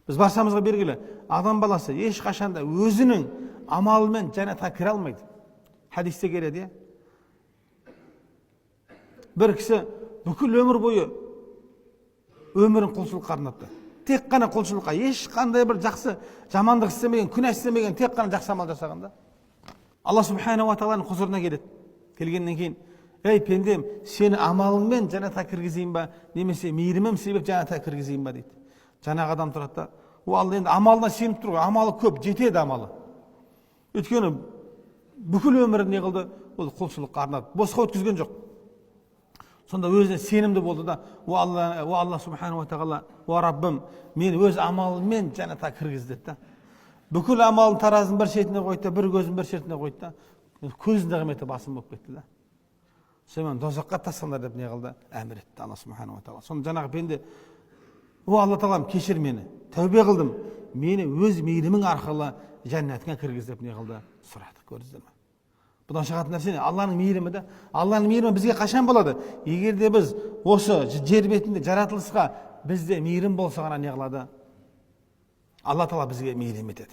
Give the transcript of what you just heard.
Biz баршамызға белгілі, адам баласы ешқашанда өзінің амалымен жәннатқа кіре алмайды. Хадисте келеді, бір кісі бүкіл өмір бойы өмірін құлшылыққа арнапты. Тек қана құлшылыққа, ешқандай бір жақсы, жамандық істемеген, күнә істемеген, тек қана жақсы амал жасағанда. Алла субханала ва тағаланың құзырына келеді. Келгеннен кейін, ей пендем, сені амалыңмен жәннатқа кіргізейін ба, немесе мейірімім себеп жәннатқа кіргізейін ба дейді. Жаңағы адам тұрады да, ол енді амалына сеніп тұр ғой, амалы көп, жетеді амалы. Өйткені бүкіл өмірін не қылды, ол құлшылыққа арнады, босқа өткізген жоқ. Сонда өзіне сенімді болды да, о Алла субханала ва тағала, о Раббым, мені өз амалымен жәннатқа кіргіз деді. Бүкіл амалын таразын бір шетіне қойды, бір көзін бір шетіне қойды, көзінің қызметі басым болып кетті. Сен дозаққа тастаңдар деп не қылды? Әмір етті Алла субханала ва тағала. Сонда жаңағы пенде, о Алла тағалам, кешір мені, тәубе қылдым, мені өз мейірімің арқылы жәннатыңа кіргіз деп не қылды? Сұрады, көрдіңіздер ме? Бұдан шығатын нәрсе не? Алланың мейірімі де. Алланың мейірімі бізге қашан болады? Егер де біз осы жер бетінде жаратылысқа бізде мейірім болса ғана не қылады? Алла тағала бізге мейірім етеді.